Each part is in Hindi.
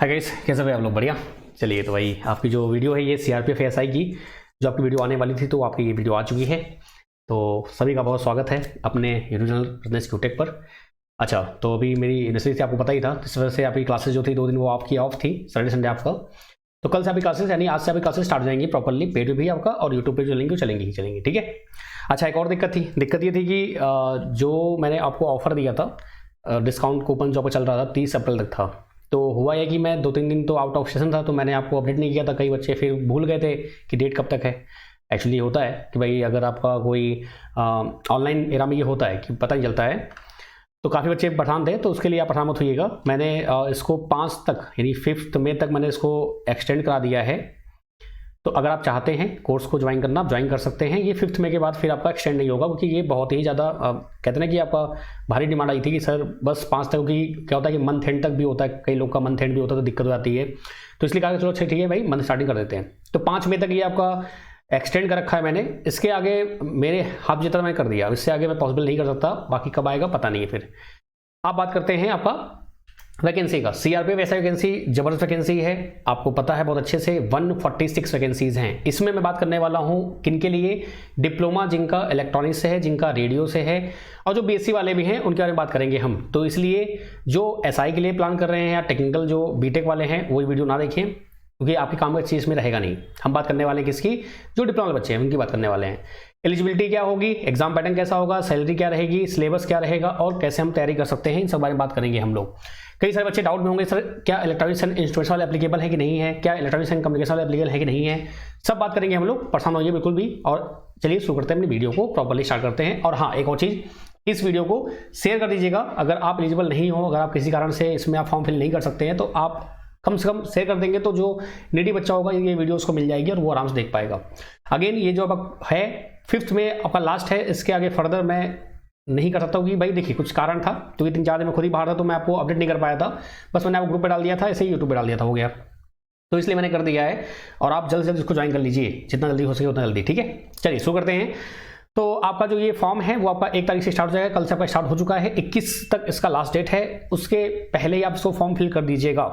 हाय गाइस, कैसे हैं आप लोग? बढ़िया। चलिए, तो भाई आपकी जो वीडियो है ये सीआरपीएफ एसआई की जो आपकी वीडियो आने वाली थी, तो आपकी ये वीडियो आ चुकी है। तो सभी का बहुत स्वागत है अपने यूट्यूब चैनल बिजनेस क्यूटेक पर। अच्छा, तो अभी मेरी यूनिवर्सिटी से आपको पता ही था, इस वजह से आपकी क्लासेस जो थी 2 दिन वो आपकी ऑफ थी, सैटरडे संडे आपका। तो कल से आपकी क्लासेस यानी आज से आपकी क्लासेस स्टार्ट हो जाएंगी प्रॉपरली, पेड भी आपका और यूट्यूब पे जो चलेंगी वो चलेंगी ही चलेंगी, ठीक है। अच्छा, एक और दिक्कत ये थी कि जो मैंने आपको ऑफर दिया था, डिस्काउंट कूपन जो आपका चल रहा था 30 अप्रैल तक था। तो हुआ यह कि मैं 2-3 दिन तो आउट ऑफ सेशन था, तो मैंने आपको अपडेट नहीं किया था। कई बच्चे फिर भूल गए थे कि डेट कब तक है। एक्चुअली होता है कि भाई अगर आपका कोई ऑनलाइन एरा में ये होता है कि पता नहीं चलता है, तो काफ़ी बच्चे परेशान थे। तो उसके लिए आप परेशान मत होइएगा। मैंने इसको 5 तक यानी 5 मई तक मैंने इसको एक्सटेंड करा दिया है। तो अगर आप चाहते हैं कोर्स को ज्वाइन करना, आप ज्वाइन कर सकते हैं। ये 5 मई के बाद फिर आपका एक्सटेंड नहीं होगा, क्योंकि ये बहुत ही ज़्यादा कहते हैं ना कि आपका भारी डिमांड आई थी कि सर बस 5 तक, क्योंकि क्या होता है कि मंथ एंड तक भी होता है, कई लोग का मंथ एंड भी होता है, तो दिक्कत हो जाती है। तो इसलिए कहा चलो अच्छा ठीक है भाई, मंथ स्टार्टिंग कर देते हैं। तो 5 मई तक ये आपका एक्सटेंड कर रखा है मैंने। इसके आगे मेरे हाथ जितना मैं कर दिया, इससे आगे मैं पॉसिबल नहीं कर सकता। बाकी कब आएगा पता नहीं है। फिर आप बात करते हैं आपका वैकेंसी का। सीआरपीएफ ऐसा वैकेंसी जबरदस्त वैकेंसी है, आपको पता है बहुत अच्छे से। 146 वैकेंसीज हैं। इसमें मैं बात करने वाला हूं किन के लिए? डिप्लोमा जिनका इलेक्ट्रॉनिक्स से है, जिनका रेडियो से है, और जो बीएससी वाले भी हैं उनके बारे में बात करेंगे हम। तो इसलिए जो एसआई के लिए प्लान कर रहे हैं या टेक्निकल जो बीटेक वाले हैं वो वीडियो ना देखें, क्योंकि आपकी काम का चीज़ में रहेगा नहीं। हम बात करने वाले हैं किसकी? जो डिप्लोमा वाले बच्चे हैं उनकी बात करने वाले हैं। एलिजिबिलिटी क्या होगी, एग्जाम पैटर्न कैसा होगा, सैलरी क्या रहेगी, सिलेबस क्या रहेगा और कैसे हम तैयारी कर सकते हैं, इन सब बारे में बात करेंगे हम लोग। कई सारे बच्चे डाउट में होंगे, सर क्या इलेक्ट्रॉनिक्स एंड इंस्ट्रूमेंट्स वाले एप्लीकेबल है कि नहीं है, क्या इलेक्ट्रॉनिक्स एंड कम्युनिकेशन वाले एप्लीकेबल है कि नहीं है, सब बात करेंगे हम लोग। परेशान होइए बिल्कुल भी। और चलिए शुरू करते हैं, अपनी वीडियो को प्रॉपर्ली स्टार्ट करते हैं। और हाँ, एक और चीज़, इस वीडियो को शेयर कर दीजिएगा। अगर आप एलिजिबल नहीं हो, अगर आप किसी कारण से इसमें आप फॉर्म फिल नहीं कर सकते हैं, तो आप कम से कम शेयर कर देंगे, तो जो नीडी बच्चा होगा ये वीडियो उसको मिल जाएगी और वो आराम से देख पाएगा। अगेन ये जो अब है 5 में आपका लास्ट है, इसके आगे फर्दर मैं नहीं कर सकता हूँ कि भाई देखिए कुछ कारण था, तो 3-4 दिन में खुद ही बाहर था, तो मैं आपको अपडेट नहीं कर पाया था। बस मैंने आपको ग्रुप पे डाल दिया था, ऐसे ही यूट्यूब पे डाल दिया था, हो गया। तो इसलिए मैंने कर दिया है। और आप जल्द से जल्द इसको ज्वाइन कर लीजिए, जितना जल्दी हो सके उतना जल्दी, ठीक है। चलिए शुरू करते हैं। तो आपका जो ये फॉर्म है वो आपका 1 तारीख से स्टार्ट हो जाएगा। कल से आपका स्टार्ट हो चुका है, 21 तक इसका लास्ट डेट है। उसके पहले ही आप इसको फॉर्म फिल कर दीजिएगा।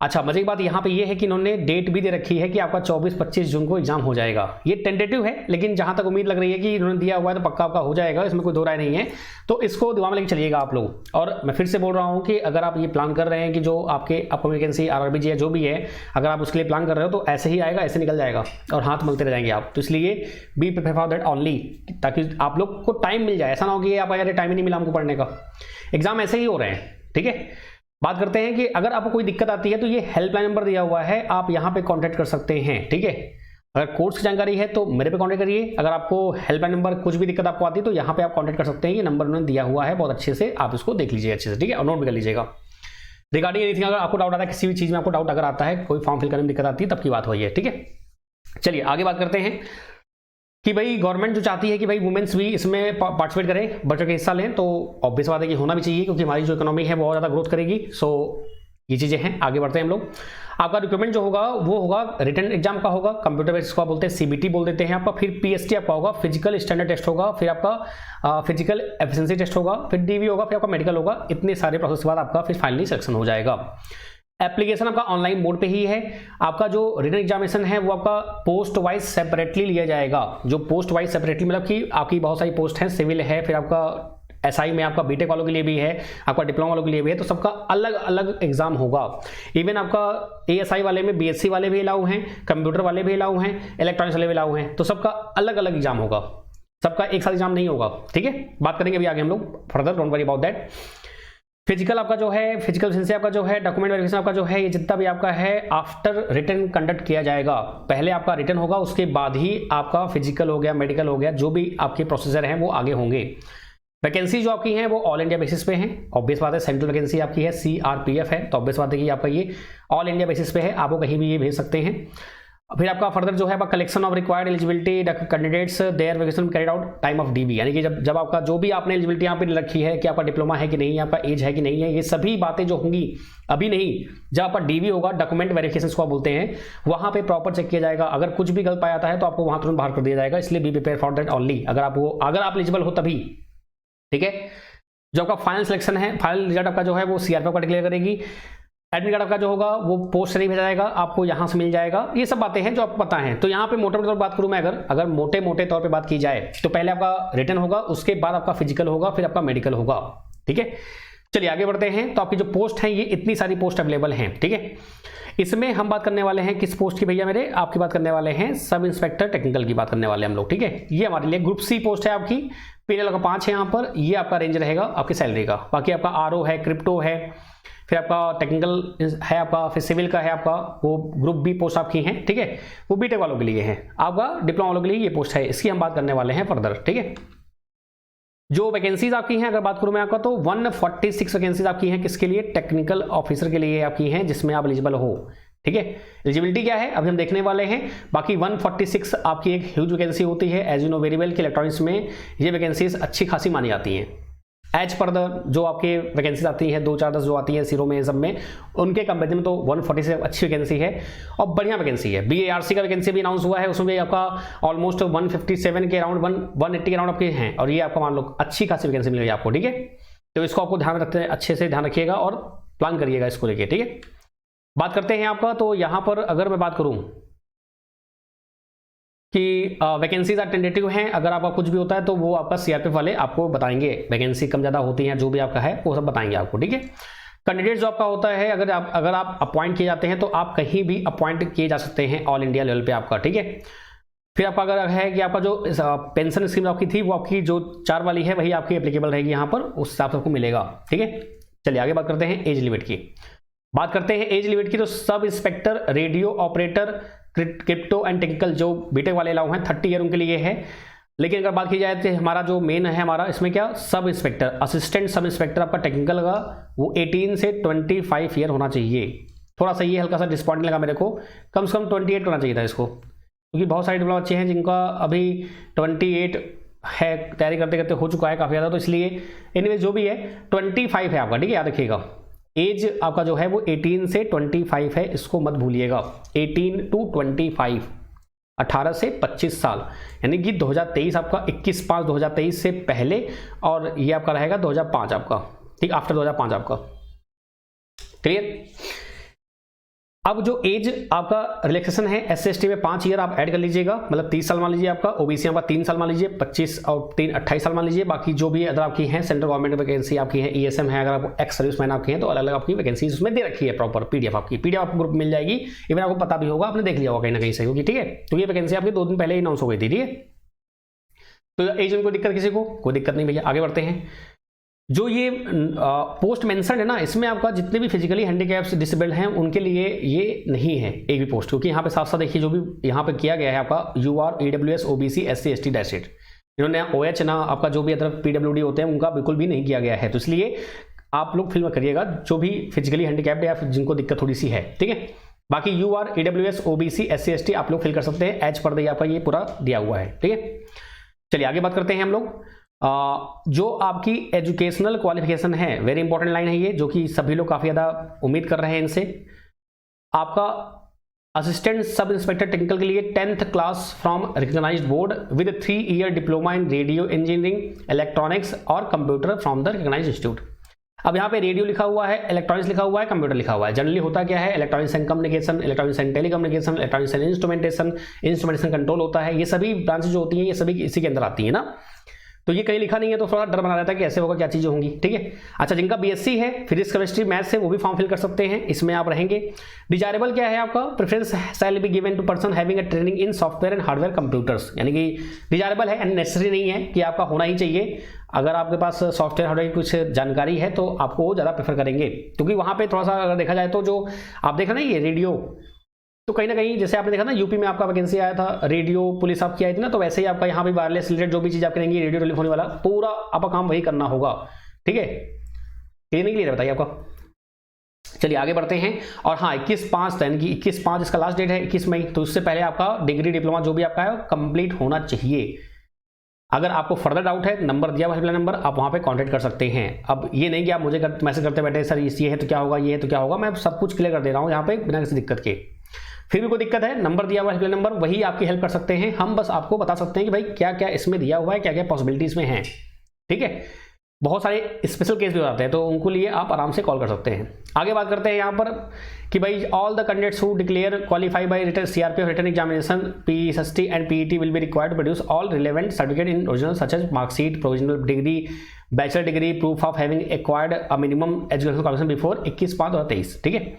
अच्छा, मजे की बात यहाँ पे ये है कि इन्होंने डेट भी दे रखी है कि आपका 24-25 जून को एग्जाम हो जाएगा। ये टेंटेटिव है, लेकिन जहां तक उम्मीद लग रही है कि इन्होंने दिया हुआ है तो पक्का आपका हो जाएगा, इसमें कोई दो राय नहीं है। तो इसको दिमाग में लेके चलिएगा आप लोग। और मैं फिर से बोल रहा हूँ कि अगर आप ये प्लान कर रहे हैं कि जो आपके अपकमिंग वैकेंसी आरआरबी या जो भी है, अगर आप उसके लिए प्लान कर रहे हो तो ऐसे ही आएगा, ऐसे निकल जाएगा और हाथ मलते रह जाएंगे आप। तो इसलिए be prepare for that only, ताकि आप लोग को टाइम मिल जाए। ऐसा ना हो कि आप यार टाइम ही नहीं मिला हमको पढ़ने का, एग्जाम ऐसे ही हो रहे हैं, ठीक है। बात करते हैं कि अगर आपको कोई दिक्कत आती है तो ये हेल्पलाइन नंबर दिया हुआ है, आप यहाँ पे कांटेक्ट कर सकते हैं, ठीक है। अगर कोर्स की जानकारी है तो मेरे पे कांटेक्ट करिए। अगर आपको हेल्पलाइन नंबर कुछ भी दिक्कत आपको आती है तो यहाँ पे आप कांटेक्ट कर सकते हैं। ये नंबर उन्होंने दिया हुआ है, बहुत अच्छे से आप इसको देख लीजिए अच्छे से, ठीक है, और नोट भी कर लीजिएगा। रिगार्डिंग एनीथिंग अगर आपको डाउट आता है, किसी भी चीज़ में आपको डाउट अगर आता है, कोई फॉर्म फिल करने में दिक्कत आती है, तब की बात हुई है, ठीक है। चलिए आगे बात करते हैं कि भाई गवर्नमेंट जो चाहती है कि भाई वुमेन्स भी इसमें पार्टिसिपेट करें, बच्चों के हिस्सा लें, तो ऑब्वियस बात है कि होना भी चाहिए, क्योंकि हमारी जो इकोनॉमी है बहुत ज़्यादा ग्रोथ करेगी। सो ये चीज़ें हैं। आगे बढ़ते हैं हम लोग। आपका रिक्रूटमेंट जो होगा वो होगा रिटन एग्जाम का होगा, कंप्यूटर बेस्ड को बोलते हैं, सीबीटी बोल देते हैं आपका। फिर पीएसटी आपका होगा, फिजिकल स्टैंडर्ड टेस्ट होगा, फिर आपका फिजिकल एफिशिएंसी टेस्ट होगा, फिर डीवी होगा, फिर आपका मेडिकल होगा। इतने सारे प्रोसेस के बाद आपका फिर फाइनली सिलेक्शन हो जाएगा। एप्लीकेशन आपका ऑनलाइन मोड पे ही है। आपका जो रिटन एग्जामिनेशन है वो आपका पोस्ट वाइज सेपरेटली लिया जाएगा। जो पोस्ट वाइज सेपरेटली मतलब कि आपकी बहुत सारी पोस्ट हैं, सिविल है, फिर आपका एसआई में आपका बीटेक वालों के लिए भी है, आपका डिप्लोमा वालों के लिए भी है, तो सबका अलग अलग एग्जाम होगा। इवन आपका एएसआई वाले में बीएससी वाले भी अलाउ हैं, कंप्यूटर वाले भी अलाउ हैं, इलेक्ट्रॉनिक्स वाले भी अलाउ हैं, तो सबका अलग अलग एग्जाम होगा, सबका एक साथ एग्जाम नहीं होगा, ठीक है। बात करेंगे अभी आगे हम लोग further, don't worry about that. Physical आपका जो है, फिजिकल सेंस आपका जो है, डॉक्यूमेंट वेरिफिकेशन आपका जो है, ये जितना भी आपका है आफ्टर रिटन कंडक्ट किया जाएगा। पहले आपका रिटन होगा, उसके बाद ही आपका फिजिकल हो गया, मेडिकल हो गया, जो भी आपके प्रोसीजर हैं वो आगे होंगे। वैकेंसी जो आपकी है वो ऑल इंडिया बेसिस पे है। ऑब्वियस बात है, सेंट्रल वैकेंसी आपकी है, सीआरपीएफ है, तो ऑब्वियस बात है कि आपका ये ऑल इंडिया बेसिस पे है, आपको कहीं भी ये भेज सकते हैं। फिर आपका फर्दर जो है आपका collection of required eligibility candidates there vacation carried out time of DB, यानी कि जब आपका जो भी आपने एलिजिबिलिटी यहाँ पे रखी है कि आपका डिप्लोमा है कि नहीं है, आपका एज है कि नहीं है, ये सभी बातें जो होंगी अभी नहीं, जब आपका डीवी होगा, डॉक्यूमेंट वेरिफिकेशन को आप बोलते हैं, वहां पे प्रॉपर चेक किया जाएगा। अगर कुछ भी गलत पाया जाता है तो आपको वहां तुरंत बाहर कर दिया जाएगा। इसलिए be prepare for that only, अगर आप एलिजिबल हो तभी, ठीक है। जो आपका फाइनल सिलेक्शन है, फाइनल रिजल्ट आपका जो है वो सीआरपीएफ का डिक्लेयर करेगी। एडमिट कार्ड आपका जो होगा वो पोस्ट से नहीं भेजा जाएगा, आपको यहाँ से मिल जाएगा। ये सब बातें हैं जो आपको पता है। तो यहाँ पे मोटे मोटे तौर पर बात करूँ मैं, अगर मोटे मोटे तौर पे बात की जाए तो पहले आपका रिटन होगा, उसके बाद आपका फिजिकल होगा, फिर आपका मेडिकल होगा। ठीक है, चलिए आगे बढ़ते हैं। तो आपकी जो पोस्ट है, ये इतनी सारी पोस्ट अवेलेबल हैं। ठीक है, इसमें हम बात करने वाले हैं किस पोस्ट की भैया मेरे, आपकी बात करने वाले हैं सब इंस्पेक्टर टेक्निकल की बात करने वाले हम लोग। ठीक है, ये हमारे लिए ग्रुप सी पोस्ट है आपकी, पीरियड का 5 है यहाँ पर। ये आपका रेंज रहेगा आपकी सैलरी का। बाकी आपका आरओ है, क्रिप्टो है, फिर आपका टेक्निकल है, आपका फिर सिविल का है, आपका वो ग्रुप बी पोस्ट आपकी हैं। ठीक है, वो बीटेक वालों के लिए है, आपका डिप्लोमा वालों के लिए ये पोस्ट है, इसकी हम बात करने वाले हैं फर्दर। ठीक है, जो वैकेंसीज आपकी हैं अगर बात करूं मैं आपका, तो 146 वैकेंसीज आपकी हैं किसके लिए, टेक्निकल ऑफिसर के लिए आपकी हैं, जिसमें आप एलिजिबल हो। ठीक है, एलिजिबिलिटी क्या है अभी हम देखने वाले हैं। बाकी 146 आपकी एक ह्यूज वैकेंसी होती है, as you know very well कि इलेक्ट्रॉनिक्स में ये वैकेंसीज अच्छी खासी मानी जाती हैं। एज पर द जो आपके वैकेंसीज आती हैं 2 4 10 जो आती हैं सीरो में सब में, उनके कंपेरिजन में तो 146 अच्छी वैकेंसी है और बढ़िया वैकेंसी है। BARC का वैकेंसी भी अनाउंस हुआ है, उसमें भी आपका ऑलमोस्ट 157 के अराउंड 180 के अराउंड आपके हैं, और ये आपका मान लो अच्छी खासी वैकेंसी मिल गई आपको। ठीक है, तो इसको आपको ध्यान रखते हैं, अच्छे से ध्यान रखिएगा और प्लान करिएगा इसको लेके। ठीक है, बात करते हैं आपका, तो यहाँ पर अगर मैं बात करूँ कि वैकेंसीज आर टेंटेटिव हैं, अगर आपका कुछ भी होता है तो वो आपका CRPF वाले आपको बताएंगे, वैकेंसी कम ज़्यादा होती हैं जो भी आपका है वो सब बताएंगे आपको। ठीक है, कैंडिडेट जो आपका होता है, अगर आप अपॉइंट किए जाते हैं तो आप कहीं भी अपॉइंट किए जा सकते हैं ऑल इंडिया लेवल पे आपका। ठीक है, फिर आपका अगर है कि आपका जो पेंशन स्कीम आपकी थी वो आपकी जो 4 वाली है वही आपकी एप्लीकेबल रहेगी यहाँ पर, उस हिसाब से आपको मिलेगा। ठीक है, चलिए आगे बात करते हैं एज लिमिट की। बात करते हैं एज लिमिट की, तो sub inspector, radio operator, crypto and technical जो बीटेक वाले अलाउ हैं 30 ईयर उनके लिए है। लेकिन अगर बात की जाए तो हमारा जो मेन है हमारा इसमें क्या, sub inspector, assistant sub inspector आपका टेक्निकल का वो 18 से 25 ईयर होना चाहिए। थोड़ा सा ये हल्का सा डिसअपॉइंट लगा मेरे को, कम से कम 28 होना चाहिए था इसको, क्योंकि बहुत सारे डिप्लोमा बच्चे हैं जिनका अभी 28 है, तैयारी करते करते हो चुका है काफ़ी ज़्यादा, तो इसलिए एनीवेज जो भी है 25 है आपका। ठीक है, याद रखिएगा एज आपका जो है वो 18 से 25 है, इसको मत भूलिएगा। 18 to 25, 18 से 25 साल, यानी कि 2023 आपका 21/5/2023 से पहले, और ये आपका रहेगा 2005 आपका। ठीक, आफ्टर 2005 आपका। क्लियर। अब जो एज आपका रिलैक्सेशन है SC/ST में 5 ईयर आप ऐड कर लीजिएगा, मतलब 30 साल मान लीजिए आपका, OBC आपका 3 साल मान लीजिए, 25 और 3 28 साल मान लीजिए। बाकी जो भी अदर आपकी हैं सेंट्रल गवर्नमेंट वैकेंसी आपकी है, ESM है, अगर आप एक्स सर्विस मैन आपकी हैं तो अलग अलग आपकी वैकेंसी उसमें दे रखी है, प्रॉपर PDF आपकी, PDF आपको ग्रुप मिल जाएगी, इवन आपको पता भी होगा, आपने देख लिया होगा कहीं ना कहीं से होगी। ठीक है, तो ये वैकेंसी आपकी 2 दिन पहले ही अनाउंस हो गई थी। ठीक है, तो एज में कोई दिक्कत किसी को, कोई दिक्कत नहीं भैया। आगे बढ़ते हैं। जो ये पोस्ट मेंशन है ना, इसमें आपका जितने भी फिजिकली हैंडीकैप्स डिसेबल्ड हैं उनके लिए ये नहीं है एक भी पोस्ट, क्योंकि यहाँ पे साफ साफ देखिए जो भी यहाँ पे किया गया है आपका UR EWS OBC SC ST dash it, इन्होंने OH ना आपका जो भी अदर PWD होते हैं उनका बिल्कुल भी नहीं किया गया है। तो इसलिए आप लोग फिल्म करिएगा जो भी फिजिकली हैंडीकैप्ड या जिनको दिक्कत थोड़ी सी है। ठीक है, बाकी UR EWS OBC SC ST आप लोग फिल कर सकते हैं, एज पर डे आपका ये पूरा दिया हुआ है। ठीक है, चलिए आगे बात करते हैं हम लोग। जो आपकी एजुकेशनल क्वालिफिकेशन है, वेरी इंपॉर्टेंट लाइन है ये, जो कि सभी लोग काफ़ी ज़्यादा उम्मीद कर रहे हैं इनसे। आपका असिस्टेंट सब इंस्पेक्टर टेक्निकल के लिए 10th class from recognised board with 3 year diploma in radio engineering electronics और computer from the recognised institute. अब यहाँ पे रेडियो लिखा हुआ है, इलेक्ट्रॉनिक्स लिखा हुआ है, कंप्यूटर लिखा हुआ है। जनरली होता क्या है, electronics and communication, electronics and telecommunication, electronics and instrumentation control होता है। ये सभी ब्रांचेज जो होती हैं ये सभी इसी के अंदर आती है ना, तो ये कहीं लिखा नहीं है तो थोड़ा डर बना रहता है कि ऐसे होगा, क्या चीज़ें होंगी। ठीक है, अच्छा जिनका BSc है, फिजिक्स केमिस्ट्री मैथ्स है, वो भी फॉर्म फिल कर सकते हैं, इसमें आप रहेंगे। डिजायरेबल क्या है आपका, preference shall be given to person having a training in software and hardware computers, यानी कि डिजायरेबल है, नेसेसरी नहीं है कि आपका होना ही चाहिए। अगर आपके पास सॉफ्टवेयर हार्डवेयर की कुछ जानकारी है तो आपको ज़्यादा प्रेफर करेंगे, क्योंकि वहाँ पर थोड़ा सा अगर देखा जाए तो जो आप देख रहे हैं ये रेडियो, तो कहीं ना कहीं जैसे आपने देखा ना यूपी में आपका वैकेंसी आया था, रेडियो पुलिस आपकी आई थी ना, तो वैसे ही आपका यहाँ भी वायरलेस रिलेटेड जो भी चीज़ आप करेंगी, रेडियो टेलीफोन वाला पूरा आपका काम वही करना होगा। ठीक है, क्लियर नहीं क्लियर बताइए आपका। चलिए आगे बढ़ते हैं। और हाँ 21/5 यानी कि 21/5 इसका लास्ट डेट है, 21 मई, तो उससे पहले आपका डिग्री डिप्लोमा जो भी आपका है कंप्लीट होना चाहिए। अगर आपको फर्दर डाउट है, नंबर दिया हुआ है, नंबर आप वहाँ पे कांटेक्ट कर सकते हैं। अब ये नहीं कि आप मुझे मैसेज करते बैठे सर ये है तो क्या होगा, ये है तो क्या होगा, मैं सब कुछ क्लियर कर दे रहा हूँ यहाँ पे बिना किसी दिक्कत के। फिर भी कोई दिक्कत है, नंबर दिया हुआ है, नंबर वही आपकी हेल्प कर सकते हैं। हम बस आपको बता सकते हैं कि भाई क्या क्या इसमें दिया हुआ है, क्या क्या पॉसिबिलिटीज में है। ठीक है, बहुत सारे स्पेशल केस भी हो जाते हैं, तो उनको लिए आप आराम से कॉल कर सकते हैं। आगे बात करते हैं यहाँ पर कि भाई all the candidates who declare qualify by written CRPF written examination PST and PET will be required to produce all relevant certificate in original such as marksheet, provisional degree, bachelor degree, proof of having acquired a minimum educational qualification before 21/5/2023। ठीक है,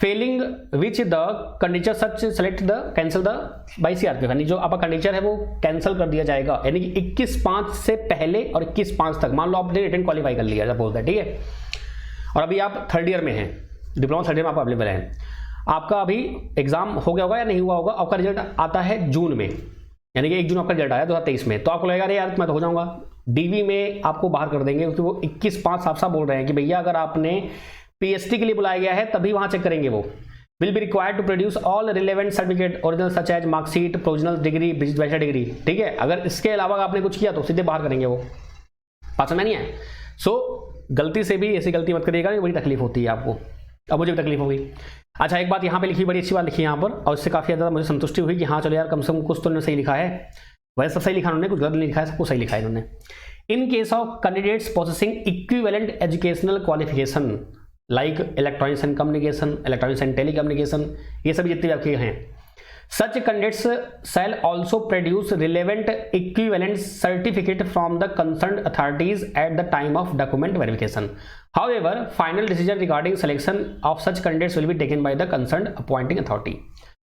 failing which the candidature such select the cancel the by CRPF, यानी जो आपका कंडीचर है वो कैंसिल कर दिया जाएगा, यानी कि 21/5 से पहले और 21/5 तक। मान लो आपने रिटन क्वालिफाई कर लिया बोलता है, ठीक है, और अभी आप 3rd ईयर में हैं, डिप्लोमा 3rd ईयर में आपका अवेलेबल है, आपका अभी एग्जाम हो गया होगा या नहीं हुआ होगा, आपका रिजल्ट आता है जून में, यानी कि 1 जून आपका रिजल्ट आया 2023 में, तो आपको लगेगा अरे यार मैं तो हो जाऊंगा, डीवी में आपको बाहर कर देंगे, क्योंकि वो 21/5 साफ साफ बोल रहे हैं कि भैया अगर आपने पीएचडी के लिए बुलाया गया है तभी वहां चेक करेंगे। वो will be required to produce all relevant certificate original such as marksheet, provisional degree, bachelor degree. ठीक है, अगर इसके अलावा आपने कुछ किया तो सीधे बाहर करेंगे वो, बात में नहीं है। सो गलती से भी ऐसी गलती मत करिएगा, बड़ी तकलीफ होती है आपको। अब मुझे भी तकलीफ होगी। अच्छा, एक बात यहाँ पे लिखी, बड़ी अच्छी बात लिखी यहाँ पर, और इससे काफ़ी ज़्यादा मुझे संतुष्टि हुई कि हाँ चलो यार कम से कम कुछ तो उन्होंने सही लिखा है। वैसे सब सही लिखा उन्होंने, कुछ गलत नहीं लिखा है, सब कुछ सही लिखा है इन्होंने। In case of candidates possessing equivalent educational qualification like electronics and communication, electronics and telecommunication, ये सभी जितने भी आपके हैं, such candidates shall also produce relevant equivalent certificate from the concerned authorities at the time of document verification. However, final decision regarding selection of such candidates will be taken by the concerned appointing authority.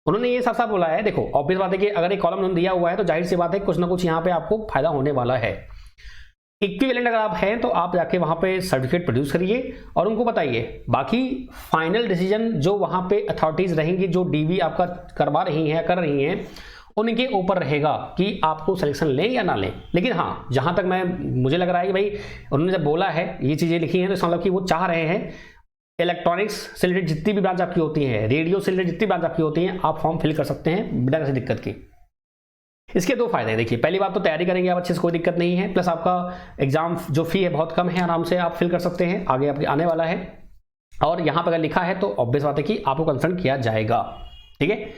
उन्होंने ये साफ साफ बोला है, देखो ऑब्वियस बात है कि अगर एक कॉलम उन्होंने दिया हुआ है तो जाहिर सी बात है कुछ ना कुछ यहाँ पे आपको फायदा होने वाला है। इक्विवेलेंट अगर आप हैं तो आप जाके वहां पे सर्टिफिकेट प्रोड्यूस करिए और उनको बताइए। बाकी फाइनल डिसीजन जो वहां पे अथॉरिटीज रहेंगी, जो डीवी आपका करवा रही हैं, कर रही हैं, उनके ऊपर रहेगा कि आपको सिलेक्शन लें या ना लें। लेकिन हाँ, जहां तक मुझे लग रहा है कि भाई उन्होंने जब बोला है, ये चीजें लिखी हैं, तो इसका मतलब कि वो चाह रहे हैं इलेक्ट्रॉनिक्स से रिलेटेड जितनी भी ब्रांच आपकी होती है, रेडियो से रिलेटेड जितनी ब्रांच आपकी होती है, आप फॉर्म फिल कर सकते हैं बिना किसी दिक्कत की। इसके 2 फायदे हैं। देखिए, पहली बात तो तैयारी करेंगे आप अच्छे से, कोई दिक्कत नहीं है, प्लस आपका एग्जाम जो फी है बहुत कम है, आराम से आप फिल कर सकते हैं, आगे आपके आने वाला है। और यहां पर अगर लिखा है तो ऑब्वियस बात है कि आपको कंसल्ट किया जाएगा। ठीक है,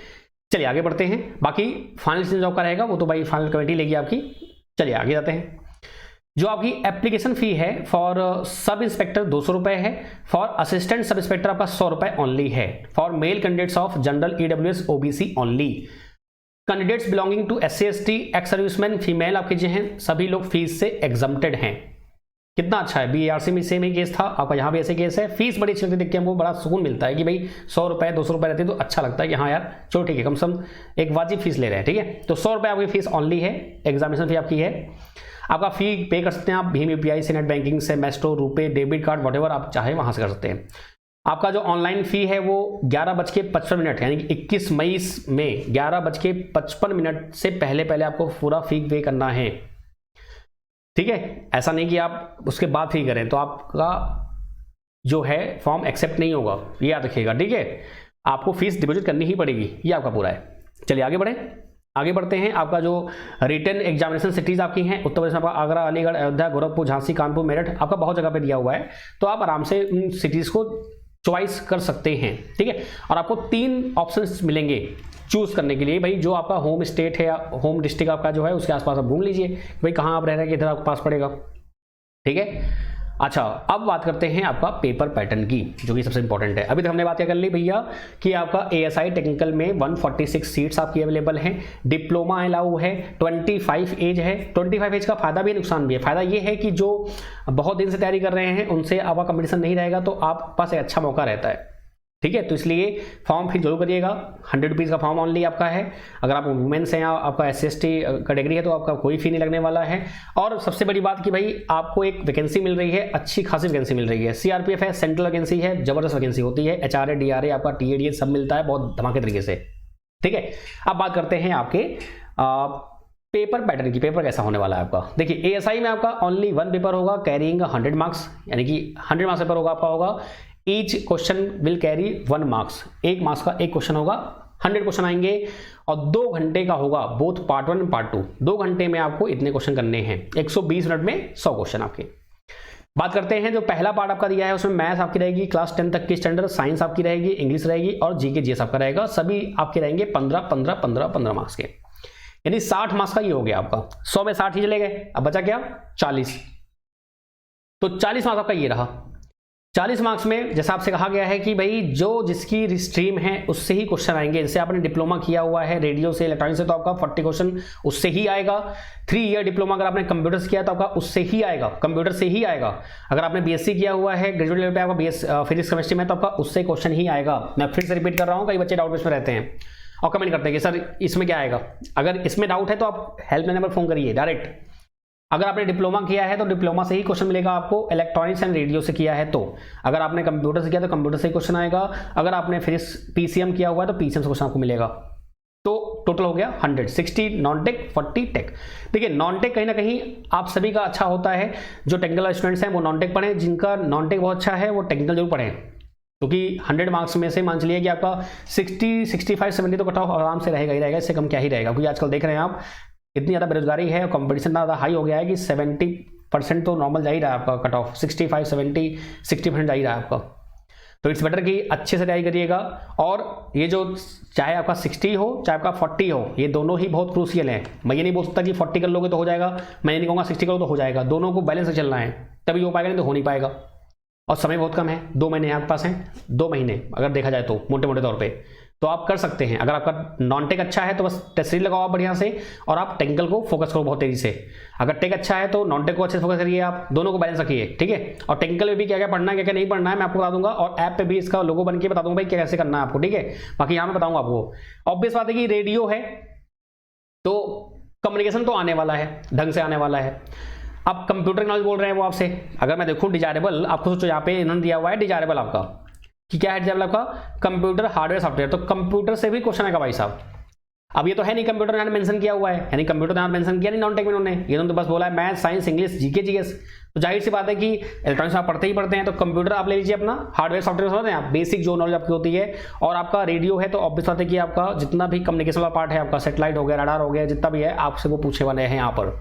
चलिए आगे बढ़ते हैं। बाकी फाइनल डिसीजन जो आपका रहेगा वो तो भाई फाइनल कमेटी लेगी आपकी। चलिए आगे जाते हैं। जो आपकी एप्लीकेशन फी है फॉर सब इंस्पेक्टर 200 रुपए है, फॉर असिस्टेंट सब इंस्पेक्टर आपका 100 रुपए ओनली है, for male candidates of general EWS OBC only, candidates belonging to SC ST ex serviceman female आपके जो हैं सभी लोग फीस से एग्जम्प्टेड हैं। कितना अच्छा है, बीआरसी में सेम ही केस था, आपका यहाँ भी ऐसे केस है। फीस बड़ी अच्छी लगती है, देख के हमको बड़ा सुकून मिलता है कि भाई 100 रुपए 200 रुपए रहते हैं तो अच्छा लगता है कि हाँ यार चलो ठीक है, कम से कम एक वाजिब फीस ले रहे हैं। ठीक है, तो 100 रुपए आपकी फीस ओनली है, एग्जामिनेशन फी आपकी है। आपका फी पे कर सकते हैं आप भीम यूपीआई से, नेट बैंकिंग से, maestro, RuPay, debit card, whatever आप चाहे वहां से कर सकते हैं। आपका जो ऑनलाइन फी है वो 11:55 यानी कि 21 मई में 11:55 से पहले आपको पूरा फी पे करना है। ठीक है, ऐसा नहीं कि आप उसके बाद फी करें तो आपका जो है फॉर्म एक्सेप्ट नहीं होगा, ये याद रखिएगा। ठीक है, आपको फीस डिपॉजिट करनी ही पड़ेगी, ये आपका पूरा है। चलिए आगे बढ़ते हैं। आपका जो रिटन एग्जामिनेशन सिटीज आपकी हैं उत्तर प्रदेश में आपका आगरा, अलीगढ़, अयोध्या, गोरखपुर, झांसी, कानपुर, मेरठ, आपका बहुत जगह पे दिया हुआ है, तो आप आराम से उन सिटीज को चॉइस कर सकते हैं। ठीक है, और आपको 3 ऑप्शंस मिलेंगे चूज करने के लिए। भाई जो आपका होम स्टेट है या होम डिस्ट्रिक्ट आपका जो है उसके आसपास आप ढूंढ लीजिए भाई कहाँ आप रह रहे हैं, किधर आपके पास पड़ेगा। ठीक है, अच्छा अब बात करते हैं आपका पेपर पैटर्न की, जो कि सबसे इंपॉर्टेंट है। अभी तक हमने बात कर ली भैया कि आपका एएसआई टेक्निकल में 146 सीट्स आपकी अवेलेबल हैं, डिप्लोमा अलाउ है, 25 एज है। 25 एज का फायदा भी है, नुकसान भी है। फायदा ये है कि जो बहुत दिन से तैयारी कर रहे हैं उनसे आपका कंपटीशन नहीं रहेगा, तो आप पास एक अच्छा मौका रहता है। ठीक है, तो इसलिए फॉर्म फिर जरूर करिएगा। 100 रुपीज़ का फॉर्म ऑनली आपका है। अगर आप वुमेन्स हैं या आपका SC/ST कैटेगरी है तो आपका कोई फी नहीं लगने वाला है। और सबसे बड़ी बात कि भाई आपको एक वैकेंसी मिल रही है, अच्छी खासी वैकेंसी मिल रही है। CRPF है, सेंट्रल वैकेंसी है, जबरदस्त वैकेंसी होती है। HRA, DRA, आपका TADA सब मिलता है बहुत धमाके तरीके से। ठीक है, अब बात करते हैं आपके पेपर पैटर्न की। पेपर कैसा होने वाला है आपका, देखिए ASI में आपका ओनली 1 पेपर होगा कैरिंग 100 मार्क्स, यानी कि 100 मार्क्स पेपर होगा आपका होगा। Each question will carry 1 marks, 1 marks का एक क्वेश्चन होगा। 100 क्वेश्चन आएंगे और 2 घंटे का होगा, बोथ पार्ट 1 पार्ट 2। 2 घंटे में आपको इतने क्वेश्चन करने हैं, 120 मिनट में 100 क्वेश्चन आपके। बात करते हैं जो पहला पार्ट आपका दिया है उसमें मैथ्स आपकी रहेगी क्लास 10 तक की स्टैंडर्ड, साइंस आपकी रहेगी, इंग्लिश रहेगी और जीके जीएस आपका रहेगा। सभी आपके रहेंगे 15 मार्क्स के, यानी 60 मार्क्स का ये हो गया आपका। 100 में 60 ही चले गए, अब बचा क्या 40। तो 40 मार्क्स आपका ये रहा। 40 मार्क्स में जैसा आपसे कहा गया है कि भाई जो जिसकी स्ट्रीम है उससे ही क्वेश्चन आएंगे। जैसे आपने डिप्लोमा किया हुआ है रेडियो से, इलेक्ट्रॉनिक से, तो आपका 40 क्वेश्चन उससे ही आएगा। 3 ईयर डिप्लोमा अगर आपने कंप्यूटर से किया तो आपका उससे ही आएगा, कंप्यूटर से ही आएगा। अगर आपने बीएससी किया हुआ है ग्रेजुएट लेवल पे आपका फिजिक्स केमिस्ट्री में, तो आपका उससे क्वेश्चन ही आएगा। मैं फिर से रिपीट कर रहा हूँ, कई बच्चे डाउट में रहते हैं और कमेंट करते हैं कि सर इसमें क्या आएगा। अगर इसमें डाउट है तो आप हेल्पलाइन नंबर फोन करिए डायरेक्ट। अगर आपने डिप्लोमा किया है तो डिप्लोमा से ही क्वेश्चन मिलेगा आपको, इलेक्ट्रॉनिक्स एंड रेडियो से किया है तो। अगर आपने कंप्यूटर से किया तो कंप्यूटर से ही क्वेश्चन आएगा। अगर आपने फिर पीसीएम किया हुआ है तो पीसीएम से क्वेश्चन आपको मिलेगा। तो टोटल हो गया 100, 60 नॉन टेक, 40 टेक। देखिए नॉन टेक कहीं ना कहीं आप सभी का अच्छा होता है। जो टेक्निकल स्टूडेंट्स हैं वो नॉन टेक पढ़ें, जिनका नॉन टेक बहुत अच्छा है वो टेक्निकल जरूर पढ़ें, क्योंकि 100 मार्क्स में से मान चलिए कि आपका 60, 65, 70 तो कट ऑफ आराम से रहेगा ही रहेगा, इससे कम क्या ही रहेगा। क्योंकि आजकल देख रहे हैं आप इतनी ज़्यादा बेरोजगारी है और कंपटीशन इतना ज़्यादा हाई हो गया है कि 70% तो नॉर्मल जा ही रहा है आपका कट ऑफ, 65, 70, 60% जा ही रहा है आपका। तो इट्स बेटर कि अच्छे से तैयारी करिएगा। और ये जो चाहे आपका 60 हो चाहे आपका 40 हो, ये दोनों ही बहुत क्रूशियल हैं। मैं ये नहीं बोल सकता कि 40 कर लोगे तो हो जाएगा, मैं ये नहीं कहूँगा 60 करो तो हो जाएगा। दोनों को बैलेंस से चलना है, तभी हो पाएगा, नहीं तो हो नहीं पाएगा। और समय बहुत कम है, 2 महीने आपके पास हैं, 2 महीने अगर देखा जाए तो मोटे मोटे तौर पे तो आप कर सकते हैं। अगर आपका नॉन टेक अच्छा है तो बस टेस्ट सीरीज लगाओ बढ़िया से, और आप टेक्निकल को फोकस करो बहुत तेजी से। अगर टेक अच्छा है तो नॉन टेक को अच्छे से फोकस करिए, आप दोनों को बैलेंस रखिए, ठीक है। और टेक्निकल में भी क्या क्या पढ़ना है क्या क्या नहीं पढ़ना है मैं आपको बता दूंगा, और ऐप पे भी इसका लोगो बन के बता दूंगा भाई क्या कैसे करना है आपको, ठीक है। बाकी यहाँ मैं बताऊंगा आपको। ऑब्वियस बात है कि रेडियो है तो कम्युनिकेशन तो आने वाला है, ढंग से आने वाला है। अब कंप्यूटर नॉलेज बोल रहे हैं वो आपसे। अगर मैं देखूं डिजायरेबल, आपको सोचो यहाँ पे इन्होंने दिया हुआ है डिजायरेबल आपका, कि क्या है डिजायरेबल आपका, कंप्यूटर हार्डवेयर सॉफ्टवेयर। तो कंप्यूटर से भी क्वेश्चन आएगा भाई साहब। अब ये तो है नहीं कंप्यूटर यहाँ मेंशन किया हुआ है, यानी कंप्यूटर यहाँ मेंशन किया नहीं नॉन टेक में उन्होंने, ये तो बस बोला है math, science, English, GK, GS. तो जाहिर सी बात है कि इलेक्ट्रॉनिक्स आप पढ़ते ही पढ़ते हैं, तो कंप्यूटर आप ले लीजिए अपना, हार्डवेयर सॉफ्टवेयर समझते हैं आप, बेसिक जो नॉलेज आपकी होती है। और आपका रेडियो है तो ऑब्वियस बात है कि आपका जितना भी कम्युनिकेशन वाला पार्ट है, आपका सेटेलाइट हो गया, रडार हो गया, जितना भी है आपसे वो पूछे वाले हैं यहाँ पर।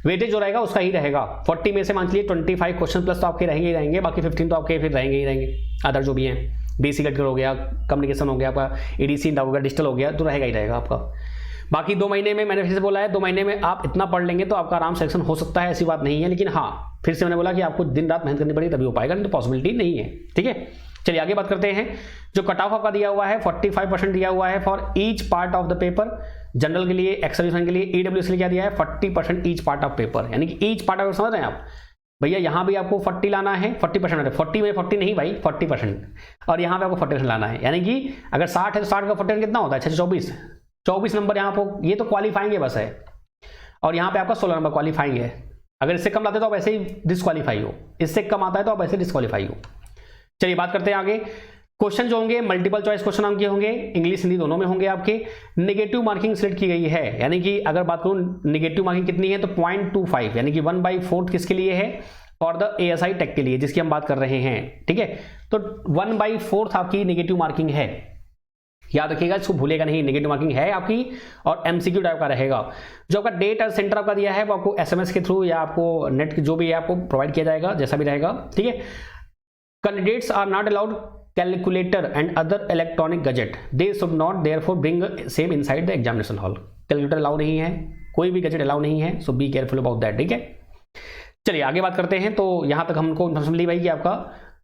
वेटेज जो रहेगा उसका ही रहेगा। 40 में से मान लीजिए 25 क्वेश्चन प्लस तो आपके रहेंगे ही रहेंगे, बाकी 15 तो आपके फिर रहेंगे ही रहेंगे अदर जो भी हैं। बेसिक एडकर हो गया, कम्युनिकेशन हो गया, आपका एडीसी हो गया, डिजिटल हो गया, तो रहेगा ही रहेगा आपका। बाकी 2 महीने में मैंने फिर से बोला है 2 महीने में आप इतना पढ़ लेंगे तो आपका आराम सेक्शन हो सकता है, ऐसी बात नहीं है। लेकिन हाँ फिर से मैंने बोला कि आपको दिन रात मेहनत करनी पड़ेगी तभी हो पाएगा, नहीं तो पॉसिबिलिटी नहीं है, ठीक है। चलिए आगे बात करते हैं। जो कट ऑफ आपका दिया हुआ है 45% दिया हुआ है for each part of the paper. General के लिए, एक्स के लिए, ईडब्ल्यूएस के लिए क्या दिया है 40% ईच पार्ट ऑफ पेपर, यानी कि ईच पार्ट ऑफ, समझ रहे हैं आप भैया। यहाँ भी आपको 40 लाना है, 40% 40 में 40 नहीं भाई 40%, और यहाँ पे आपको 40% लाना है। यानी कि अगर 60 है तो 60 का 40 कितना होता है 24 नंबर यहाँ पर, ये तो क्वालिफाइंग है बस है। और यहाँ पे आपका 16 नंबर क्वालिफाइंग है। अगर इससे कम लाते तो आप ऐसे ही डिस्क्वालीफाई हो, इससे कम आता है तो आप ऐसे डिस्क्वालीफाई हो। चलिए बात करते हैं आगे। क्वेश्चन जो होंगे मल्टीपल चॉइस क्वेश्चन आपके होंगे, इंग्लिश हिंदी दोनों में होंगे आपके। नेगेटिव मार्किंग सेलेक्ट की गई है, यानी कि अगर बात करूं नेगेटिव मार्किंग कितनी है तो 0.25, यानी कि 1/4 किसके लिए है, फॉर द एएसआई टेक के लिए जिसकी हम बात कर रहे हैं, ठीक है। तो 1/4 आपकी नेगेटिव मार्किंग है, याद रखिएगा, इसको भूलेगा नहीं। नेगेटिव मार्किंग है आपकी और एमसीक्यू टाइप का रहेगा। जो आपका डेट और सेंटर आपका दिया है वो आपको एसएमएस के थ्रू या आपको नेट जो भी है आपको प्रोवाइड किया जाएगा, जैसा भी रहेगा, ठीक है। Candidates are not allowed calculator and other electronic gadget, they should not therefore bring same inside the examination hall. Calculator allow नहीं है, कोई भी गैजेट अलाउ नहीं है, so be careful about that, ठीक है। चलिए आगे बात करते हैं। तो यहाँ तक हमको इन्फॉर्मेशन मिली भाई कि आपका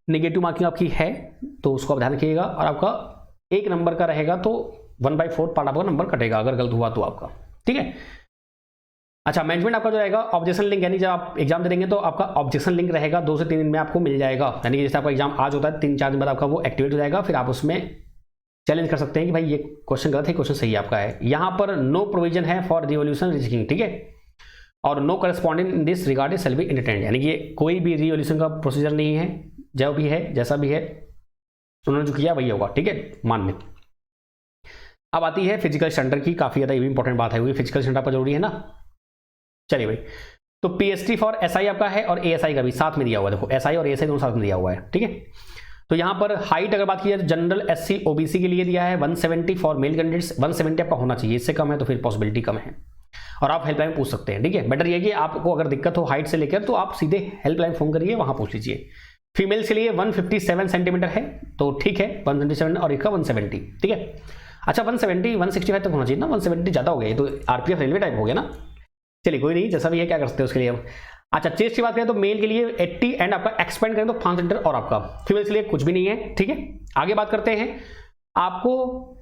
नेगेटिव मार्किंग आपकी है, तो उसको आप ध्यान रखिएगा। और आपका 1 नंबर का रहेगा तो 1/4 पार्ट आपका नंबर कटेगा अगर गलत हुआ तो आपका, ठीक है। अच्छा, मैनेजमेंट आपका जो रहेगा ऑब्जेक्शन लिंक, यानी जब आप एग्जाम दे देंगे तो आपका ऑब्जेक्शन लिंक रहेगा 2 से 3 दिन में आपको मिल जाएगा। यानी कि जैसे आपका एग्जाम आज होता है 3-4 दिन बाद आपका वो एक्टिवेट हो जाएगा, फिर आप उसमें चैलेंज कर सकते हैं कि भाई ये क्वेश्चन गलत है, क्वेश्चन सही आपका है। यहाँ पर नो प्रोविजन है फॉर रिवॉल्यूशन रिचेकिंग, ठीक है। और no corresponding in this regard shall be entertained, यानी कि कोई भी रिवॉल्यूशन का प्रोसीजर नहीं है, जो भी है जैसा भी है उन्होंने जो किया वही होगा, ठीक है, मान में। अब आती है फिजिकल स्टैंडर्ड की, काफी ज्यादा ये भी इंपॉर्टेंट बात है, वो फिजिकल स्टैंडर्ड आपका जरूरी है ना। चलिए भाई, तो पीएसटी फॉर एसआई आपका है और एएसआई का भी साथ में दिया हुआ है। देखो एसआई और एएसआई दोनों साथ में दिया हुआ है, ठीक है। तो यहाँ पर हाइट अगर बात की जाए तो जनरल एससी ओबीसी के लिए दिया है 170 फॉर मेल कैंडिडेट्स, 170 आपका होना चाहिए, इससे कम है तो फिर पॉसिबिलिटी कम है। और आप हेल्पलाइन पूछ सकते हैं, ठीक है। बेटर ये कि आपको अगर दिक्कत हो हाइट से लेकर तो आप सीधे हेल्पलाइन फोन करिए, वहां पूछ लीजिए। फीमेल्स के लिए 157 सेंटीमीटर है तो ठीक है, 127 और इसका 170, ठीक है। अच्छा 170 165 तक होना चाहिए ना, 170 ज़्यादा हो गया, तो आरपीएफ रेलवे टाइप हो गया ना। चलिए कोई नहीं, जैसा भी है क्या कर सकते हैं उसके लिए। अच्छा, चेस्ट की बात करें तो मेल के लिए 80 एंड आपका एक्सपेंड करें तो 5 सेंटीमीटर, और आपका फीमेल के लिए कुछ भी नहीं है। ठीक है, आगे बात करते हैं। आपको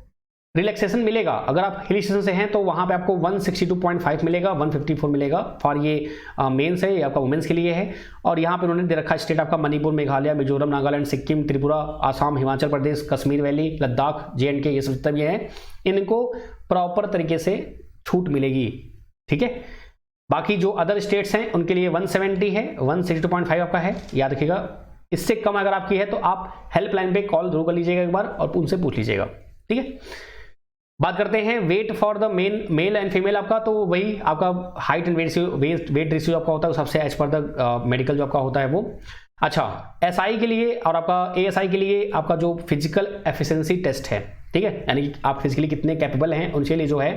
रिलैक्सेशन मिलेगा अगर आप हिल स्टेशन से हैं तो वहां पे आपको 162.5 मिलेगा, 154 मिलेगा फॉर ये मेंस है, ये आपका वुमेन्स के लिए है। और यहाँ पे उन्होंने दे रखा स्टेट आपका मणिपुर, मेघालय, मिजोरम, नागालैंड, सिक्किम, त्रिपुरा, आसाम, हिमाचल प्रदेश, कश्मीर वैली, लद्दाख, JNK, ये सब जितना भी है इनको प्रॉपर तरीके से छूट मिलेगी। ठीक है, बाकी जो अदर स्टेट्स हैं उनके लिए 170 है, 162.5 आपका है, याद रखिएगा। इससे कम अगर आपकी है तो आप हेल्पलाइन पे कॉल जरूर कर लीजिएगा एक बार और उनसे पूछ लीजिएगा। ठीक है, बात करते हैं weight for the male and female आपका, तो वही आपका हाइट एंड वेट रेशियो आपका होता है सबसे एज पर द मेडिकल जो आपका होता है वो। अच्छा, SI के लिए और आपका ASI के लिए आपका जो फिजिकल एफिशिएंसी टेस्ट है, ठीक है, यानी आप फिजिकली कितने कैपेबल हैं उनके लिए जो है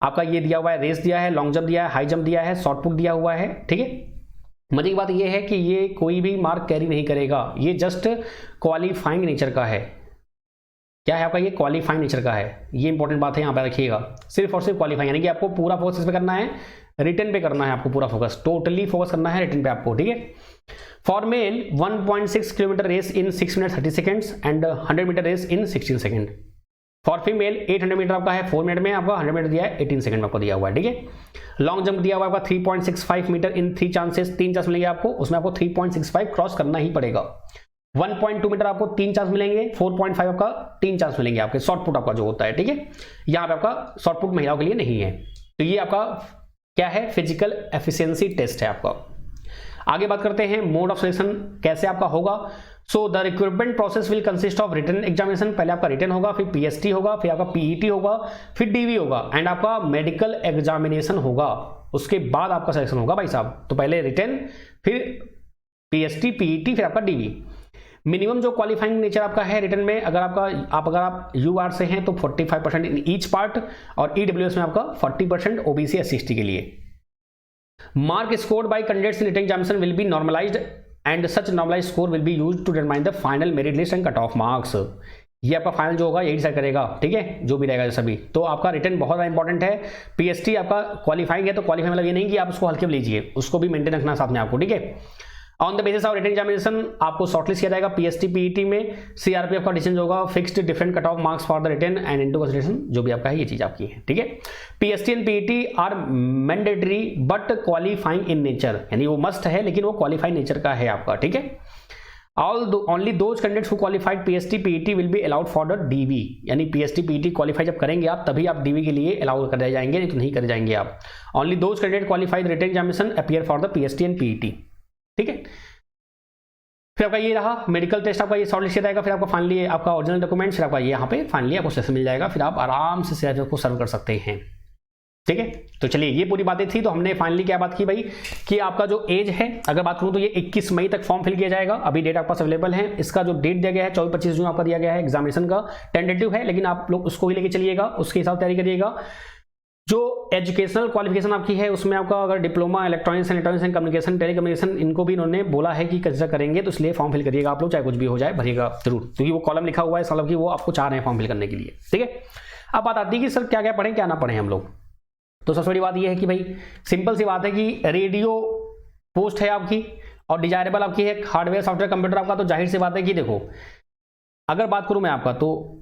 आपका ये दिया हुआ है, रेस दिया है, लॉन्ग जंप दिया है, हाई जंप दिया है, शॉर्ट पुट दिया हुआ है। ठीक है, मजे की बात ये है कि ये कोई भी मार्क कैरी नहीं करेगा, ये जस्ट क्वालिफाइंग नेचर का है। क्या है आपका, ये क्वालिफाइंग नेचर का है, ये इंपॉर्टेंट बात है यहाँ पे रखिएगा। सिर्फ और सिर्फ क्वालिफाइंग, यानी कि आपको पूरा फोकस इस पे करना है, रिटर्न पे करना है, आपको पूरा फोकस टोटली फोकस करना है रिटर्न पे आपको। ठीक है, for male 1.6 kilometre race in 6 minute 30 seconds and 100 metre race in 16 second. For female 800 metre आपका है 4 मिनट में, आपका 100 मीटर दिया है 18 सेकंड में आपको दिया हुआ है। ठीक है, लॉन्ग जंप दिया हुआ है आपका 3.65 मीटर इन 3 चांसेस, 3 चांस मिलेंगे आपको, उसमें आपको 3.65 क्रॉस करना ही पड़ेगा। 1.2 मीटर आपको 3 चांस मिलेंगे, 4.5 आपका 3 चांस मिलेंगे आपके शॉर्ट पुट आपका जो होता है। ठीक है, यहाँ पे आपका शॉर्ट पुट महिलाओं के लिए नहीं है। तो ये आपका क्या है, फिजिकल एफिशिएंसी टेस्ट है आपका। आगे बात करते हैं मोड ऑफ सिलेक्शन कैसे आपका होगा। So the recruitment process will consist of written examination, पहले आपका रिटन होगा, फिर PST होगा, फिर आपका PET होगा, फिर DV होगा एंड आपका मेडिकल एग्जामिनेशन होगा, उसके बाद आपका सिलेक्शन होगा भाई साहब। तो पहले रिटन, फिर PST, PET, फिर आपका DV। मिनिमम जो क्वालिफाइंग नेचर आपका है रिटन में, अगर आप UR से हैं तो 45% इन ईच पार्ट, और EWS में आपका 40% OBC SC/ST के लिए। Mark scored by candidates in written examination will be normalised and such normalised score will be used to determine the final merit list and cut off marks. ये आपका फाइनल जो होगा यही डिसाइड करेगा। ठीक है, जो भी रहेगा सभी। तो आपका रिटन बहुत ज़्यादा इंपॉर्टेंट है। PST आपका क्वालिफाइंग है तो क्वालिफाइंग मतलब ये नहीं कि आप उसको हल्के में लीजिए, उसको भी मेंटेन रखना साथ में आपको। ठीक है, on the basis of written examination आपको शॉर्टलिस्ट किया जाएगा। PST PET में CRPF का डिसीजन होगा, fixed different cut off marks for the written and into consideration, जो भी आपका है ये चीज आपकी है। ठीक है, PST and PET are mandatory but qualifying in nature, यानी वो मस्ट है लेकिन वो क्वालिफाइंग नेचर का है आपका। ठीक है, only those candidates who qualified PST PET will be allowed for the DV, यानी PST PET क्वालिफाई जब करेंगे आप तभी आप DV के लिए अलाउ कर जाएंगे, नहीं तो नहीं कर जाएंगे आप। only those candidates qualified written examination appear for the PST and PET। ठीक है, फिर आपका ये रहा मेडिकल टेस्ट, आपका ये शॉर्टलिस्ट किया जाएगा। फिर आपका फाइनली आपका ओरिजिनल डॉक्यूमेंट, फिर आपका ये यहाँ पे फाइनली आपको सेशन मिल जाएगा, फिर आप आराम से CRPF को सर्व कर सकते हैं। ठीक है, तो चलिए ये पूरी बातें थी। तो हमने फाइनली क्या बात की भाई कि आपका जो एज है, अगर बात करूं तो ये 21 मई तक फॉर्म फिल किया जाएगा। अभी डेट आपके पास अवेलेबल है। इसका जो डेट दिया गया है 24-25 जून आपका दिया गया है। एग्जामिनेशन का टेंटेटिव है, लेकिन आप लोग उसको ही लेके चलिएगा, उसके हिसाब से तैयारी करिएगा। जो एजुकेशनल क्वालिफिकेशन आपकी है उसमें आपका अगर diploma electronics and communication, telecommunication, इनको भी इन्होंने बोला है कि कंसिडर करेंगे, तो इसलिए फॉर्म फिल करिएगा आप लोग, चाहे कुछ भी हो जाए भरिएगा जरूर, क्योंकि वो कॉलम लिखा हुआ है मतलब कि वो आपको चाह रहे हैं फॉर्म फिल करने के लिए। ठीक है, अब बात आती है कि सर क्या क्या पढ़ें क्या ना पढ़ें हम लोग। तो सबसे बड़ी बात यह है कि भाई सिंपल सी बात है कि रेडियो पोस्ट है आपकी और डिजायरेबल आपकी है हार्डवेयर सॉफ्टवेयर कंप्यूटर आपका। तो जाहिर सी बात है कि देखो, अगर बात करूं मैं आपका तो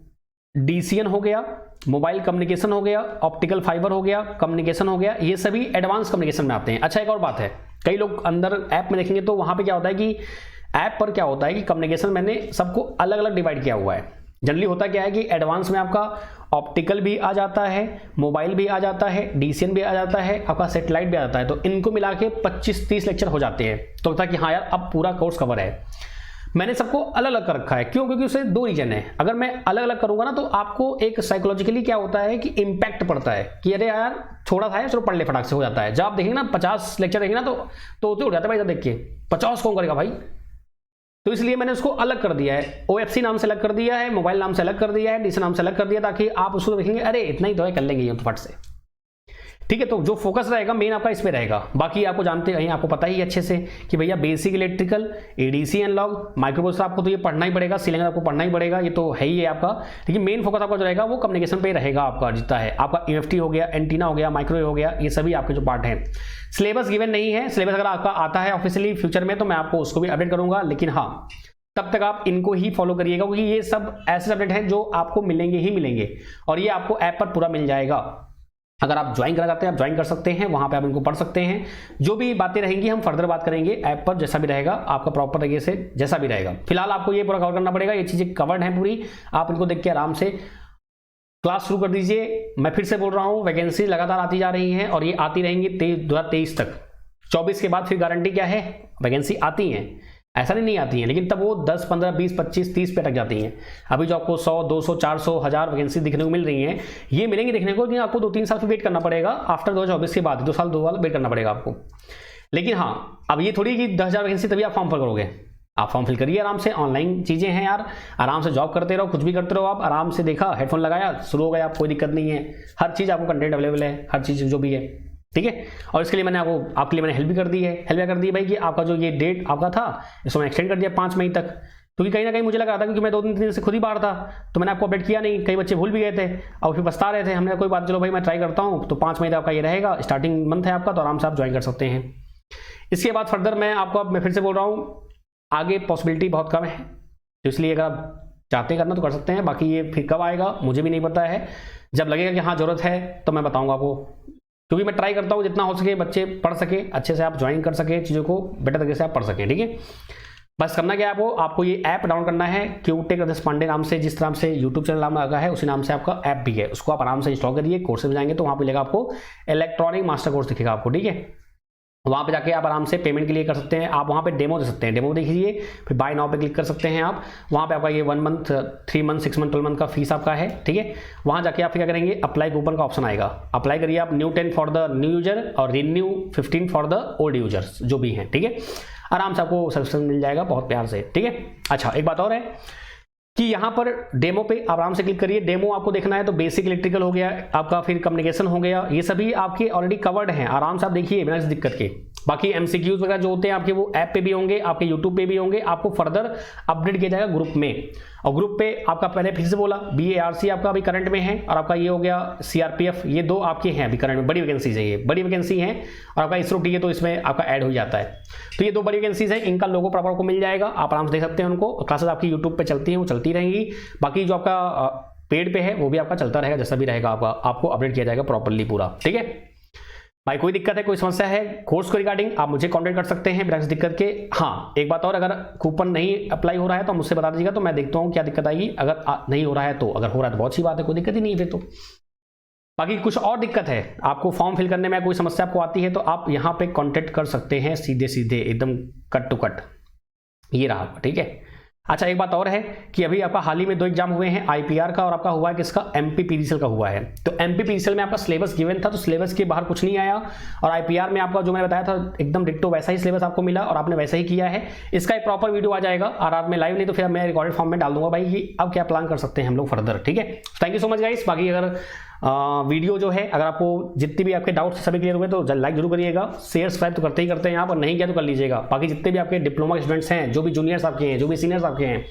DCN हो गया, मोबाइल कम्युनिकेशन हो गया, ऑप्टिकल फाइबर हो गया, कम्युनिकेशन हो गया, ये सभी एडवांस कम्युनिकेशन में आते हैं। अच्छा, एक और बात है, कई लोग अंदर ऐप में देखेंगे तो वहां पे क्या होता है कि ऐप पर क्या होता है कि कम्युनिकेशन मैंने सबको अलग अलग डिवाइड किया हुआ है। जनरली होता क्या है कि एडवांस में आपका ऑप्टिकल भी आ जाता है, मोबाइल भी आ जाता है, DCN भी आ जाता है, आपका सेटेलाइट भी आ जाता है। तो इनको मिला के 25-30 लेक्चर हो जाते हैं। तो लगता है कि हाँ यार अब पूरा कोर्स कवर है। मैंने सबको अलग अलग कर रखा है, क्यों? क्योंकि उससे 2 रीजन है। अगर मैं अलग अलग करूंगा ना तो आपको एक साइकोलॉजिकली क्या होता है कि इंपैक्ट पड़ता है कि अरे यार थोड़ा था चलो पढ़ ले, फटाक से हो जाता है। जब आप देखेंगे ना 50 लेक्चर देखेंगे ना तो उठ जाता है भाई, देख के 50 कौन करेगा भाई। तो इसलिए मैंने उसको अलग कर दिया है, OFC नाम से अलग कर दिया है, मोबाइल नाम से अलग कर दिया है, DCN नाम से अलग कर दिया, ताकि आप उसको देखेंगे अरे इतना ही तो है, कर लेंगे ये तो फट से। ठीक है। तो जो फोकस रहेगा मेन आपका इस पे रहेगा। बाकी आपको जानते हैं, आपको पता ही अच्छे से कि भैया basic electrical, ADC analogue, microprocessor आपको तो ये पढ़ना ही पड़ेगा, सी लैंग्वेज आपको पढ़ना ही पड़ेगा, ये तो है ही है आपका। लेकिन मेन फोकस आपका जो रहेगा वो कम्युनिकेशन पे रहेगा आपका, जितना है आपका ईएफटी हो गया, एंटीना हो गया, माइक्रोवेव हो गया, ये सभी आपके जो पार्ट हैं। सिलेबस गिवन नहीं है, सिलेबस अगर आपका आता है ऑफिशियली फ्यूचर में तो मैं आपको उसको भी अपडेट करूंगा, लेकिन हाँ तब तक आप इनको ही फॉलो करिएगा, क्योंकि ये सब ऐसे अपडेट हैं जो आपको मिलेंगे ही मिलेंगे, और ये आपको ऐप पर पूरा मिल जाएगा। अगर आप ज्वाइन करना चाहते हैं आप ज्वाइन कर सकते हैं, वहां पे आप इनको पढ़ सकते हैं। जो भी बातें रहेंगी हम फर्दर बात करेंगे ऐप पर, जैसा भी रहेगा आपका प्रॉपर तरीके से जैसा भी रहेगा। फिलहाल आपको ये पूरा कवर करना पड़ेगा, ये चीजें कवर्ड हैं पूरी, आप इनको देख के आराम से क्लास शुरू कर दीजिए। मैं फिर से बोल रहा हूँ, वैकेंसी लगातार आती जा रही हैं और ये आती रहेंगी 2023 तक। 24 के बाद फिर गारंटी क्या है, वैकेंसी आती हैं, ऐसा नहीं आती हैं, लेकिन तब वो 10, 15, 20, 25, 30 पे तक जाती हैं। अभी जो आपको 100, 200, 400, 1000 वैकेंसी दिखने को मिल रही हैं, ये मिलेंगी देखने को, लेकिन आपको 2-3 साल फिर वेट करना पड़ेगा। आफ्टर 2024 के बाद 2 साल वेट करना पड़ेगा आपको। लेकिन हाँ, अब ये थोड़ी कि 10,000 वैकेंसी तभी आप फॉर्म फिल करोगे। आप फॉर्म फिल करिए आराम से, ऑनलाइन चीजें हैं यार, आराम से जॉब करते रहो, कुछ भी करते रहो आप आराम से। देखा, हेडफोन लगाया, शुरू हो गया, आप, कोई दिक्कत नहीं है। हर चीज आपको कंटेंट अवेलेबल है, हर चीज जो भी है, ठीक है। और इसके लिए मैंने आपके लिए मैंने हेल्प भी कर दी है। हेल्प क्या कर दी है भाई, कि आपका जो ये डेट आपका था इसको मैं एक्सटेंड कर दिया 5 मई तक, क्योंकि कहीं ना कहीं मुझे लग रहा था, क्योंकि मैं 2-3 दिन से खुद ही बाहर था, तो मैंने आपको अपडेट किया नहीं, कई बच्चे भूल भी गए थे और फिर बता रहे थे। हमने कोई बात, चलो भाई मैं ट्राई करता हूँ। तो 5 मई तक आपका ये रहेगा, स्टार्टिंग मंथ है आपका, तो आराम से आप ज्वाइन कर सकते हैं। इसके बाद फर्दर मैं फिर से बोल रहा हूँ, आगे पॉसिबिलिटी बहुत कम है, तो इसलिए अगर आप चाहते करना तो कर सकते हैं। बाकी ये फिर कब आएगा मुझे भी नहीं पता है, जब लगेगा कि हाँ जरूरत है तो मैं बताऊंगा आपको, क्योंकि मैं ट्राई करता हूँ जितना हो सके बच्चे पढ़ सके, अच्छे से आप ज्वाइन कर सके, चीज़ों को बेटर तरीके से आप पढ़ सकें, ठीक है। बस करना क्या है आपको ये ऐप डाउनलोड करना है, क्यूटेक रजत पांडे नाम से, जिस तरह से यूट्यूब चैनल नाम लगा है उसी नाम से आपका ऐप भी है, उसको आप आराम से इंस्टॉल करिए। कोर्स में जाएंगे तो वहाँ पे मिलेगा आपको इलेक्ट्रॉनिक मास्टर कोर्स दिखेगा आपको, ठीक है। वहाँ पे जाके आप आराम से पेमेंट के लिए कर सकते हैं, आप वहाँ पे डेमो दे सकते हैं, डेमो देखिए, फिर बाय नाउ पे क्लिक कर सकते हैं आप। वहाँ पे आपका ये 1 मंथ, 3 मंथ, 6 मंथ, 12 मंथ का फीस आपका है, ठीक है। वहाँ जाके आप क्या करेंगे, अप्लाई कूपन का ऑप्शन आएगा, अप्लाई करिए आप, new 10 for the new user और renew 15 for the old users जो भी हैं, ठीक है। आराम से आपको सब्सक्रिप्शन मिल जाएगा बहुत प्यार से, ठीक है। अच्छा, एक बात और है कि यहाँ पर डेमो पे आराम से क्लिक करिए। डेमो आपको देखना है तो बेसिक इलेक्ट्रिकल हो गया आपका, फिर कम्युनिकेशन हो गया, ये सभी आपके ऑलरेडी कवर्ड हैं, आराम से आप देखिए बिना किसी दिक्कत के। बाकी एमसीक्यूज वगैरह जो होते हैं आपके वो ऐप पे भी होंगे, आपके यूट्यूब पे भी होंगे, आपको फर्दर अपडेट किया जाएगा ग्रुप में। और ग्रुप पे आपका पहले फिर से बोला BARC आपका अभी करंट में है, और आपका ये हो गया CRPF, ये 2 आपके हैं अभी करंट में, बड़ी वैकेंसीज है, ये बड़ी वैकेंसी हैं। और आपका इसरो टी है तो इसमें आपका ऐड हो जाता है, तो ये 2 बड़ी वैकेंसीज हैं, इनका लोगो प्रॉपर को मिल जाएगा, आप आराम से देख सकते हैं उनको। क्लासेस आपकी यूट्यूब पे चलती हैं, वो चलती रहेंगी। बाकी जो आपका पेड पे है वो भी आपका चलता रहेगा, जैसा भी रहेगा आपको अपडेट किया जाएगा प्रॉपरली पूरा, ठीक है भाई। कोई दिक्कत है, कोई समस्या है कोर्स को रिगार्डिंग, आप मुझे कांटेक्ट कर सकते हैं बिना किसी दिक्कत के। हाँ, एक बात और, अगर कूपन नहीं अप्लाई हो रहा है तो मुझसे बता दीजिएगा, तो मैं देखता हूँ क्या दिक्कत आएगी। अगर नहीं हो रहा है तो, अगर हो रहा है तो बहुत सी बात है, कोई दिक्कत ही नहीं है फिर तो। बाकी कुछ और दिक्कत है आपको फॉर्म फिल करने में, कोई समस्या आपको आती है तो आप यहाँ पे कॉन्टेक्ट कर सकते हैं सीधे सीधे, एकदम कट टू कट, ये रहा, ठीक है। अच्छा, एक बात और है कि अभी आपका हाल ही में 2 एग्जाम हुए हैं, IPR का और आपका हुआ है किसका, MPPDCL का हुआ है। तो MPPDCL में आपका सिलेबस गिवन था, तो सिलेबस के बाहर कुछ नहीं आया, और IPR में आपका जो मैंने बताया था एकदम डिट्टो वैसा ही सिलेबस आपको मिला और आपने वैसा ही किया है। इसका एक प्रॉपर वीडियो आ जाएगा RR में लाइव, नहीं तो फिर मैं रिकॉर्डेड फॉर्म में डाल दूंगा भाई कि अब क्या प्लान कर सकते हैं हम लोग फर्दर, ठीक है। Thank you so much guys. बाकी अगर वीडियो जो है, अगर आपको जितने भी आपके डाउट्स सभी क्लियर हुए तो लाइक जरूर करिएगा, शेयर सब्सक्राइब तो करते ही करते हैं यहाँ पर, नहीं किया तो कर लीजिएगा। बाकी जितने भी आपके डिप्लोमा के स्टूडेंट्स हैं, जो भी जूनियर्स आपके हैं, जो भी सीनियर्स आपके हैं,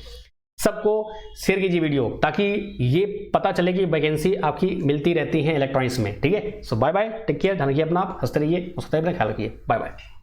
सबको शेयर कीजिए वीडियो, ताकि ये पता चले कि वैकेंसी आपकी मिलती रहती है इलेक्ट्रॉनिक्स में, ठीक है। सो बाय बाय, टेक केयर, ध्यान रखिए अपना, हंसते रहिए, अपना ख्याल रखिए, बाय बाय।